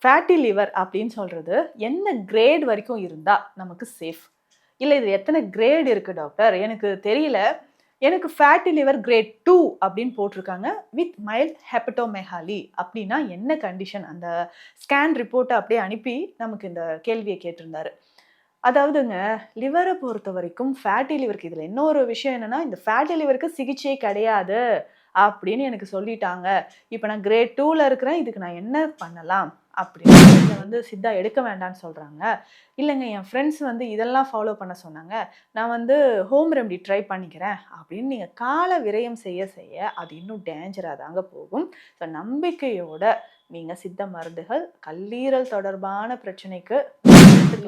Fatty liver அப்படின்னு சொல்றது என்ன கிரேட் வரைக்கும் இருந்தா நமக்கு சேஃப்? இல்ல இது எத்தனை கிரேட் இருக்கு டாக்டர்? எனக்கு தெரியல. எனக்கு ஃபேட்டி லிவர் கிரேட் 2 அப்படின்னு போட்டிருக்காங்க. வித் மைல்ட் ஹெப்படோமெகாலி அப்படின்னா என்ன கண்டிஷன்? அந்த ஸ்கேன் ரிப்போர்ட்ட அப்படியே அனுப்பி நமக்கு இந்த கேள்விய கேட்டிருந்தாரு. அதாவதுங்க, லிவர பொறுத்தவரைக்கும் ஃபேட்டி லிவருக்கு இதுல இன்னொரு விஷயம் என்னன்னா, இந்த ஃபேட்டி லிவருக்கு சிகிச்சை கிடையாது அப்படின்னு எனக்கு சொல்லிட்டாங்க. இப்ப நான் கிரேட் 2ல இருக்கிறேன். இதுக்கு நான் என்ன பண்ணலாம்? அப்படின்னு இத வந்து சித்தா எடுக்க வேண்டான்னு சொல்றாங்க. இல்லங்க என் ஃப்ரெண்ட்ஸ் வந்து இதெல்லாம் ஃபாலோ பண்ண சொன்னாங்க. நான் வந்து ஹோம் ரெமெடி ட்ரை பண்ணிக்கிறேன் அப்படின்னு நீங்க கால விரயம் செய்ய செய்ய அது இன்னும் டேஞ்சரா தாங்க போகும். ஸோ நம்பிக்கையோட நீங்க சித்த மருந்துகள், கல்லீரல் தொடர்பான பிரச்சனைக்கு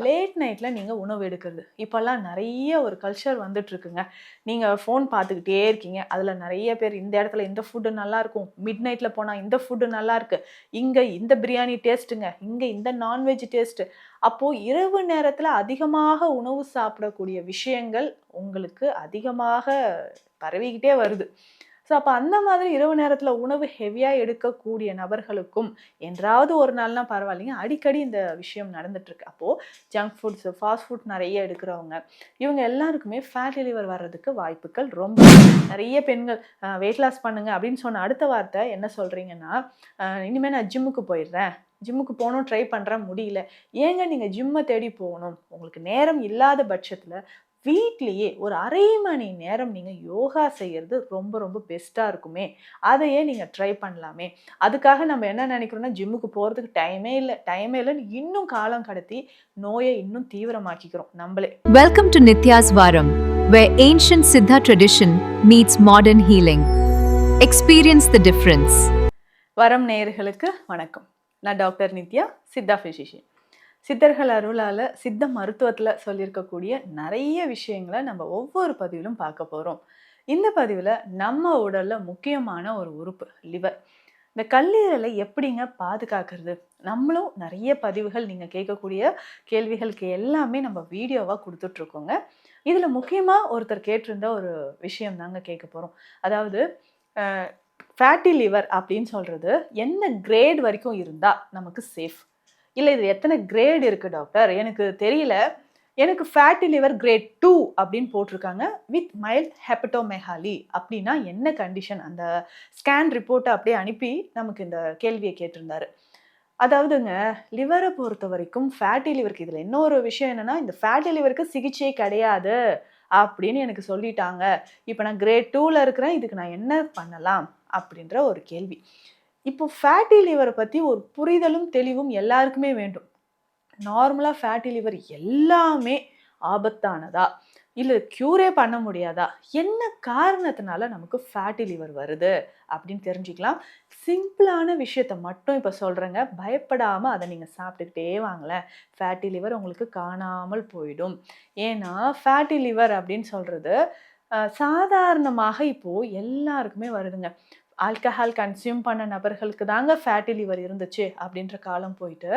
லேட் நைட்ல நீங்க உணவு எடுக்கிறது. இப்பல்லாம் நெறைய ஒரு கல்ச்சர் வந்துட்டு இருக்குங்க. நீங்க ஃபோன் பார்த்துக்கிட்டே இருக்கீங்க. அதுல நெறைய பேர் இந்த இடத்துல இந்த ஃபுட் நல்லாருக்கும். மிட் நைட்ல போனா இந்த ஃபுட் நல்லாருக்கு. இங்க இந்த பிரியாணி டேஸ்ட்டுங்க. இங்க இந்த நான்வெஜ் டேஸ்ட். அப்போ இரவு நேரத்துல அதிகமாக உணவு சாப்பிடக்கூடிய விஷயங்கள் உங்களுக்கு அதிகமாக பரவிக்கிட்டே வருது. ஸோ அப்ப அந்த மாதிரி இரவு நேரத்துல உணவு ஹெவியா எடுக்கக்கூடிய நபர்களுக்கும் என்றாவது ஒரு நாள்னா பரவாயில்லைங்க. அடிக்கடி இந்த விஷயம் நடந்துட்டு இருக்கு. அப்போ ஜங்க் ஃபுட்ஸ், ஃபாஸ்ட் ஃபுட் நெறைய எடுக்கிறவங்க, இவங்க எல்லாருக்குமே ஃபேட்டி லிவர் வர்றதுக்கு வாய்ப்புகள் ரொம்ப நெறைய பெண்கள் வெயிட் லாஸ் பண்ணுங்க அப்படின்னு சொன்ன அடுத்த வார்த்தை என்ன சொல்றீங்கன்னா, இனிமே நான் ஜிம்முக்கு போயிடுறேன். ஜிம்முக்கு போணும் ட்ரை பண்றேன் முடியல. ஏங்க நீங்க ஜிம்ம தேடி போகணும்? உங்களுக்கு நேரம் இல்லாத பட்சத்துல வீட்லயே ஒரு 1/2 மணி நேரம் நீங்க யோகா செய்யறது ரொம்ப ரொம்ப பெஸ்ட்டா இருக்குமே. அதையே நீங்க ட்ரை பண்ணலாமே. அதுக்காக நம்ம என்ன நினைக்கிறோம்னா, ஜிம்முக்கு போறதுக்கு டைமே இல்லன்னு இன்னும் காலம் கடத்தி நோய இன்னும் தீவிரமாக்கிக்கிறோம் நம்பளே. Welcome to Nitya's Varam, where ancient Siddha tradition meets modern healing. Experience the difference. வரம் நேயர்களுக்கு வணக்கம். நான் டாக்டர் நித்யா, சித்தா பிசிஷியன். சித்தர்கள் அருளால சித்த மருத்துவத்துல சொல்லியிருக்கக்கூடிய நிறைய விஷயங்களை நம்ம ஒவ்வொரு பதிவிலும் பார்க்க போறோம். இந்த பதிவுல நம்ம உடல்ல முக்கியமான ஒரு உறுப்பு லிவர். இந்த கல்லீரலை எப்படிங்க பாதுகாக்கிறது? நம்மளும் நிறைய பதிவுகள் நீங்க கேட்கக்கூடிய கேள்விகளுக்கு எல்லாமே நம்ம வீடியோவா கொடுத்துட்டு இருக்கோங்க. இதுல முக்கியமா ஒருத்தர் கேட்டிருந்த ஒரு விஷயம் தாங்க கேட்க போறோம். அதாவது ஃபேட்டி லிவர் அப்படின்னு சொல்றது என்ன கிரேட் வரைக்கும் இருந்தா நமக்கு சேஃப்? இல்ல இது எத்தனை கிரேட் இருக்கு டாக்டர்? எனக்கு தெரியல. எனக்கு ஃபேட்டி லிவர் கிரேட் 2 அப்படின்னு போட்டிருக்காங்க. வித் மைல்ட் ஹெப்படோமெகாலி அப்படின்னா என்ன கண்டிஷன்? அந்த ஸ்கேன் ரிப்போர்ட்டை அப்படியே அனுப்பி நமக்கு இந்த கேள்வியை கேட்டிருந்தாரு. அதாவதுங்க, லிவரை பொறுத்த வரைக்கும் ஃபேட்டி லிவருக்கு இதுல இன்னொரு விஷயம் என்னன்னா, இந்த ஃபேட்டி லிவருக்கு சிகிச்சை கிடையாது அப்படின்னு எனக்கு சொல்லிட்டாங்க. இப்ப நான் கிரேட் 2ல இருக்கிறேன். இதுக்கு நான் என்ன பண்ணலாம்? அப்படின்ற ஒரு கேள்வி. இப்போ ஃபேட்டி லிவரை பத்தி ஒரு புரிதலும் தெளிவும் எல்லாருக்குமே வேண்டும். நார்மலா ஃபேட்டி லிவர் எல்லாமே ஆபத்தானதா? இல்ல க்யூரே பண்ண முடியாதா? என்ன காரணத்தினால நமக்கு ஃபேட்டி லிவர் வருது அப்படின்னு தெரிஞ்சுக்கலாம். சிம்பிளான விஷயத்த மட்டும் இப்ப சொல்றேங்க. பயப்படாம அதை நீங்க சாப்பிட்டுக்கிட்டே வாங்களேன். ஃபேட்டி லிவர் உங்களுக்கு காணாமல் போயிடும். ஏன்னா ஃபேட்டி லிவர் அப்படின்னு சொல்றது சாதாரணமாக இப்போ எல்லாருக்குமே வருதுங்க. ஆல்கஹால் கன்சியூம் பண்ண நபர்களுக்கு தாங்க ஃபேட்டி லிவர் இருந்துச்சு அப்படின்ற காலம் போயிட்டு,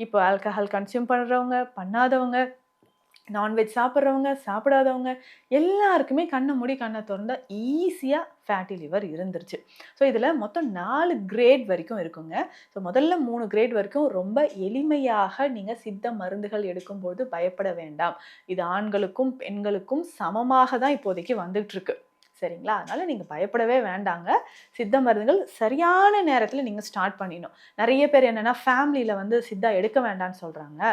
இப்போ ஆல்கஹால் கன்சியூம் பண்றவங்க, பண்ணாதவங்க, நான்வெஜ் சாப்பிட்றவங்க, சாப்பிடாதவங்க எல்லாருக்குமே கண்ண மூடி கண்ண தொறந்தா ஈஸியா ஃபேட்டி லிவர் இருந்துருச்சு. ஸோ இதில மொத்தம் 4 கிரேட் வரைக்கும் இருக்குங்க. ஸோ முதல்ல 3 கிரேட் வரைக்கும் ரொம்ப எளிமையாக நீங்க சித்த மருந்துகள் எடுக்கும்போது பயப்பட வேண்டாம். இது ஆண்களுக்கும், பெண்களுக்கும் சமமாக தான் இப்போதைக்கு வந்துட்டு இருக்கு. சரிங்களா? அதனால நீங்க பயப்படவே வேண்டாங்க. சித்த மருந்துகள் சரியான நேரத்துல நீங்க ஸ்டார்ட் பண்ணிடணும். நெறைய பேர் என்னன்னா ஃபேமிலில வந்து சித்தா எடுக்க வேண்டான்னு சொல்றாங்க.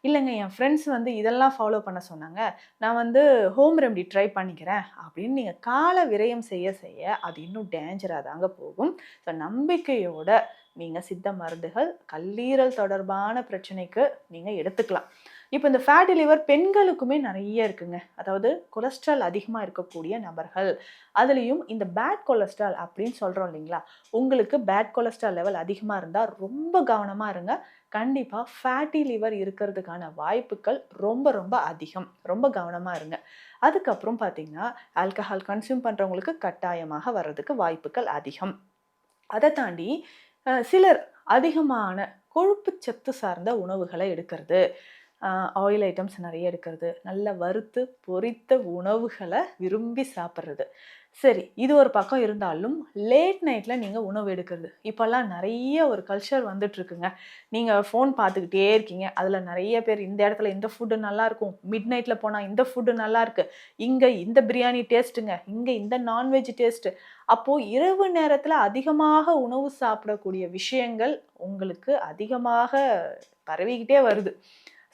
இல்லங்க என் ஃப்ரெண்ட்ஸ் வந்து இதெல்லாம் ஃபாலோ பண்ண சொன்னாங்க. நான் வந்து ஹோம் ரெமெடி ட்ரை பண்ணிக்கிறேன் அப்படின்னு நீங்க கால விரயம் செய்ய செய்ய அது இன்னும் டேஞ்சரா தாங்க போகும். ஸோ நம்பிக்கையோட நீங்க சித்த மருந்துகள், கல்லீரல் தொடர்பான பிரச்சனைக்கு நீங்க எடுத்துக்கலாம். இப்போ இந்த ஃபேட்டி லிவர் பெண்களுக்குமே நிறைய இருக்குங்க. அதாவது கொலஸ்ட்ரால் அதிகமா இருக்கக்கூடிய நபர்கள். அதுலயும் இந்த பேட் கொலஸ்ட்ரால் அப்படின்னு சொல்றோம் இல்லைங்களா? உங்களுக்கு பேட் கொலஸ்ட்ரால் லெவல் அதிகமா இருந்தா ரொம்ப கவனமா இருங்க. கண்டிப்பா ஃபேட்டி லிவர் இருக்கிறதுக்கான வாய்ப்புகள் ரொம்ப ரொம்ப அதிகம். ரொம்ப கவனமா இருங்க. அதுக்கப்புறம் பார்த்தீங்கன்னா, ஆல்கஹால் கன்சியூம் பண்றவங்களுக்கு கட்டாயமாக வர்றதுக்கு வாய்ப்புகள் அதிகம். அதை தாண்டி சிலர் அதிகமான கொழுப்பு சத்து சார்ந்த உணவுகளை எடுக்கிறது, ஆயில் ஐட்டம்ஸ் நிறைய எடுக்கிறது, நல்லா வறுத்து பொரித்த உணவுகளை விரும்பி சாப்பிட்றது. சரி, இது ஒரு பக்கம் இருந்தாலும் லேட் நைட்ல நீங்க உணவு எடுக்கிறது. இப்பல்லாம் நெறைய ஒரு கல்ச்சர் வந்துட்டு இருக்குங்க. நீங்க ஃபோன் பார்த்துக்கிட்டே இருக்கீங்க. அதுல நெறைய பேர் இந்த இடத்துல இந்த ஃபுட் நல்லாருக்கும். மிட் நைட்ல போனா இந்த ஃபுட் நல்லாருக்கு. இங்க இந்த பிரியாணி டேஸ்ட்டுங்க. இங்க இந்த நான்வெஜ் டேஸ்ட். அப்போ இரவு நேரத்துல அதிகமாக உணவு சாப்பிடக்கூடிய விஷயங்கள் உங்களுக்கு அதிகமாக பரவிக்கிட்டே வருது.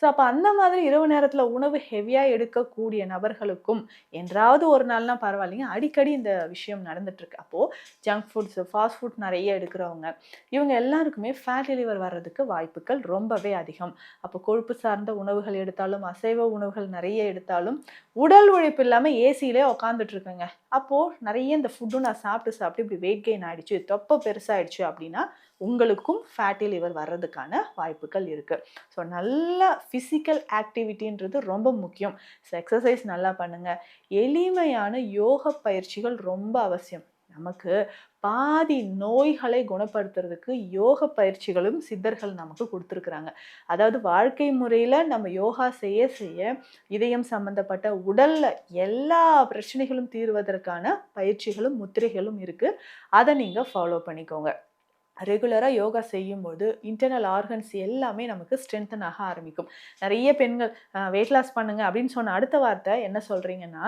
ஸோ அப்ப அந்த மாதிரி இரவு நேரத்துல உணவு ஹெவியா எடுக்கக்கூடிய நபர்களுக்கும் என்றாவது ஒரு நாள்னா பரவாயில்லைங்க. அடிக்கடி இந்த விஷயம் நடந்துட்டு இருக்கு. அப்போ ஜங்க் ஃபுட்ஸ், ஃபாஸ்ட் ஃபுட் நெறைய எடுக்கிறவங்க, இவங்க எல்லாருக்குமே ஃபேட்டி லிவர் வர்றதுக்கு வாய்ப்புகள் ரொம்பவே அதிகம். அப்போ கொழுப்பு சார்ந்த உணவுகள் எடுத்தாலும், அசைவ உணவுகள் நெறைய எடுத்தாலும், உடல் உழைப்பு இல்லாம ஏசியிலே உட்காந்துட்டு இருக்குங்க. அப்போ நெறைய இந்த ஃபுட்டும் நான் சாப்பிட்டு சாப்பிட்டு இப்படி வெயிட் கெயின் ஆயிடுச்சு, தொப்பை பெருசாயிடுச்சு அப்படின்னா உங்களுக்கும் ஃபேட்டி லிவர் வர்றதுக்கான வாய்ப்புகள் இருக்கு. ஸோ நல்ல ஃபிசிக்கல் ஆக்டிவிட்டின்றது ரொம்ப முக்கியம். ஸோ எக்ஸசைஸ் நல்லா பண்ணுங்க. எளிமையான யோக பயிற்சிகள் ரொம்ப அவசியம். நமக்கு பாதி நோய்களை குணப்படுத்துறதுக்கு யோக பயிற்சிகளும் சித்தர்கள் நமக்கு கொடுத்துருக்குறாங்க. அதாவது வாழ்க்கை முறையில் நம்ம யோகா செய்ய செய்ய இதயம் சம்பந்தப்பட்ட உடல்ல எல்லா பிரச்சனைகளும் தீர்வதற்கான பயிற்சிகளும் முத்திரைகளும் இருக்கு. அதை நீங்க ஃபாலோ பண்ணிக்கோங்க. ரெகுலராக யோகா செய்யும்போது இன்டர்னல் ஆர்கன்ஸ் எல்லாமே நமக்கு ஸ்ட்ரென்தன் ஆக ஆரம்பிக்கும். நிறைய பெண்கள் வெயிட் லாஸ் பண்ணுங்க அப்படின்னு சொன்ன அடுத்த வார்த்தை என்ன சொல்கிறீங்கன்னா,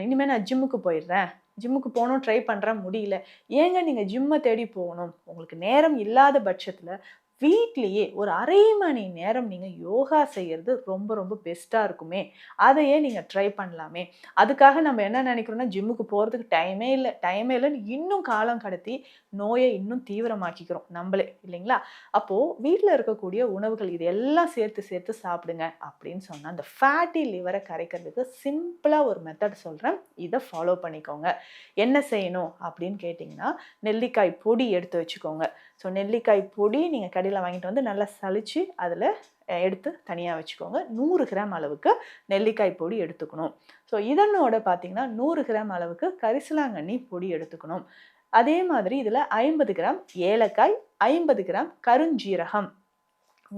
இனிமேல் நான் ஜிம்முக்கு போயிடுறேன், ஜிம்முக்கு போகணும் ட்ரை பண்ணுறேன் முடியல. ஏங்க நீங்கள் ஜிம்மை தேடி போகணும்? உங்களுக்கு நேரம் இல்லாத பட்சத்தில் வீட்லேயே ஒரு அரை மணி நேரம் நீங்கள் யோகா செய்கிறது ரொம்ப ரொம்ப பெஸ்ட்டாக இருக்குமே. அதையே நீங்கள் ட்ரை பண்ணலாமே. அதுக்காக நம்ம என்ன நினைக்கிறோன்னா, ஜிம்முக்கு போகிறதுக்கு டைமே இல்லைன்னு இன்னும் காலம் கடத்தி நோயை இன்னும் தீவிரமாக்கிக்கிறோம் நம்மளே, இல்லைங்களா? அப்போது வீட்டில் இருக்கக்கூடிய உணவுகள் இது எல்லாம் சேர்த்து சேர்த்து சாப்பிடுங்க அப்படின்னு சொன்னால் அந்த ஃபேட்டி லிவரை கரைக்கிறதுக்கு சிம்பிளாக ஒரு மெத்தட் சொல்கிறேன். இதை ஃபாலோ பண்ணிக்கோங்க. என்ன செய்யணும் அப்படின்னு கேட்டிங்கன்னா, நெல்லிக்காய் பொடி எடுத்து வச்சுக்கோங்க. ஸோ நெல்லிக்காய் பொடி நீங்கள் கடையில் வாங்கிட்டு வந்து நல்லா சலிச்சு அதில் எடுத்து தனியாக வச்சுக்கோங்க. 100 கிராம் அளவுக்கு நெல்லிக்காய் பொடி எடுத்துக்கணும். ஸோ இதனோட பார்த்தீங்கன்னா 100 கிராம் அளவுக்கு கரிசலாங்கண்ணி பொடி எடுத்துக்கணும். அதே மாதிரி இதில் 50 கிராம் ஏலக்காய், 50 கிராம் கருஞ்சீரகம்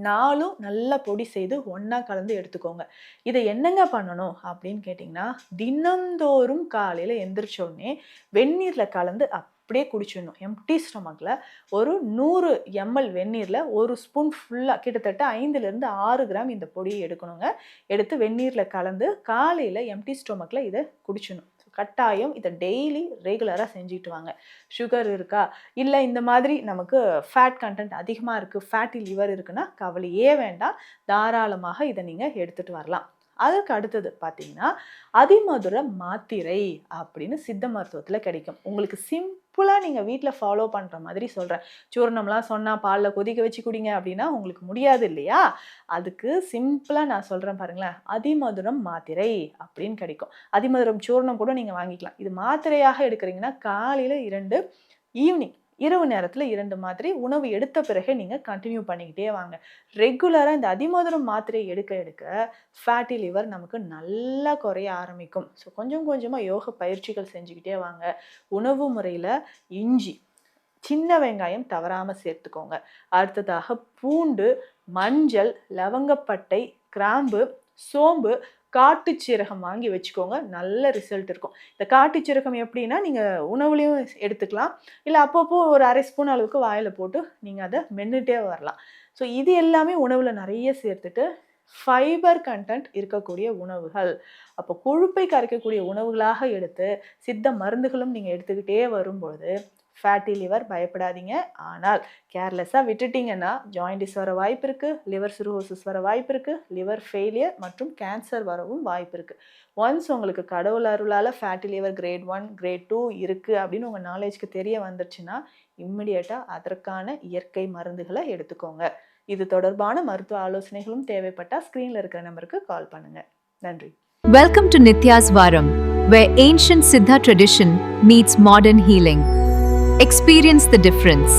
4 நல்லா பொடி செய்து ஒன்றா கலந்து எடுத்துக்கோங்க. இதை என்னங்க பண்ணணும் அப்படின்னு கேட்டிங்கன்னா, தினந்தோறும் காலையில் எந்திரிச்சோடனே வெந்நீரில் கலந்து அப்படியே குடிச்சிடணும். எம்டி ஸ்டொமக்கில் ஒரு 100 ml வெந்நீரில் ஒரு ஸ்பூன் ஃபுல்லாக கிட்டத்தட்ட 5லேருந்து 6 கிராம் இந்த பொடியை எடுக்கணுங்க. எடுத்து வெந்நீரில் கலந்து காலையில் எம்டி ஸ்டொமக்கில் இதை குடிச்சிடணும். கட்டாயம் இதை டெய்லி ரெகுலராக செஞ்சுட்டு வாங்க. சுகர் இருக்கா, இல்லை இந்த மாதிரி நமக்கு ஃபேட் கண்டென்ட் அதிகமாக இருக்குது, ஃபேட்டி லிவர் இருக்குன்னா கவலையே வேண்டாம், தாராளமாக இதை நீங்கள் எடுத்துகிட்டு வரலாம். அதற்கு அடுத்தது பார்த்தீங்கன்னா அதிமதுர மாத்திரை அப்படின்னு சித்த மருத்துவத்தில் கிடைக்கும். உங்களுக்கு சிம்பிளாக நீங்கள் வீட்டில் ஃபாலோ பண்ணுற மாதிரி சொல்கிறேன். சூர்ணம்லாம் சொன்னால் பாலில் கொதிக்க வச்சு குடிங்க அப்படின்னா உங்களுக்கு முடியாது இல்லையா? அதுக்கு சிம்பிளாக நான் சொல்கிறேன் பாருங்களேன். அதிமதுரம் மாத்திரை அப்படின்னு கிடைக்கும். அதிமதுரம் சூர்ணம் கூட நீங்கள் வாங்கிக்கலாம். இது மாத்திரையாக எடுக்கிறீங்கன்னா காலையில் 2, ஈவினிங் இரவு நேரத்தில் 2 மாதிரி உணவு எடுத்த பிறகு நீங்கள் கண்டினியூ பண்ணிக்கிட்டே வாங்க. ரெகுலராக இந்த அதிமதுரம் மாத்திரை எடுக்க எடுக்க ஃபேட்டி லிவர் நமக்கு நல்லா குறைய ஆரம்பிக்கும். ஸோ கொஞ்சம் கொஞ்சமாக யோக பயிற்சிகள் செஞ்சுக்கிட்டே வாங்க. உணவு முறையில் இஞ்சி, சின்ன வெங்காயம் தவறாமல் சேர்த்துக்கோங்க. அடுத்ததாக பூண்டு, மஞ்சள், லவங்கப்பட்டை, கிராம்பு, சோம்பு, காட்டு சீரகம் வாங்கி வச்சுக்கோங்க. நல்ல ரிசல்ட் இருக்கும். இந்த காட்டு சீரகம் எப்படின்னா நீங்கள் உணவுலையும் எடுத்துக்கலாம், இல்லை அப்பப்போ ஒரு அரை ஸ்பூன் அளவுக்கு வாயில் போட்டு நீங்கள் அதை மென்னுட்டே வரலாம். ஸோ இது எல்லாமே உணவில் நிறைய சேர்த்துட்டு ஃபைபர் கண்டென்ட் இருக்கக்கூடிய உணவுகள், அப்போ கொழுப்பை கரைக்கக்கூடிய உணவுகளாக எடுத்து சித்த மருந்துகளும் நீங்கள் எடுத்துக்கிட்டே வரும்பொழுது ஃபேட்டி லிவர் பயப்படாதீங்க. ஆனால் கேர்லெஸ்ஸாக விட்டுட்டிங்கன்னா ஜாயிண்டிஸ் வர வாய்ப்பு இருக்குது, லிவர் சிரோசிஸ் வர வாய்ப்பு இருக்குது, லிவர் ஃபெயிலியர் மற்றும் கேன்சர் வரவும் வாய்ப்பு இருக்குது. ஒன்ஸ் உங்களுக்கு கடவுள் அருளால் ஃபேட்டி லிவர் கிரேட் 1, கிரேட் 2 இருக்குது அப்படின்னு உங்கள் நாலேஜ்க்கு தெரிய வந்துருச்சுன்னா இம்மிடியேட்டாக அதற்கான இயற்கை மருந்துகளை எடுத்துக்கோங்க. இது தொடர்பான மருத்துவ ஆலோசனைகளும் தேவைப்பட்டால் ஸ்க்ரீனில் இருக்கிற நம்பருக்கு கால் பண்ணுங்கள். நன்றி. Welcome to Nitya's Varam, where ancient Siddha tradition meets modern healing. Experience the difference.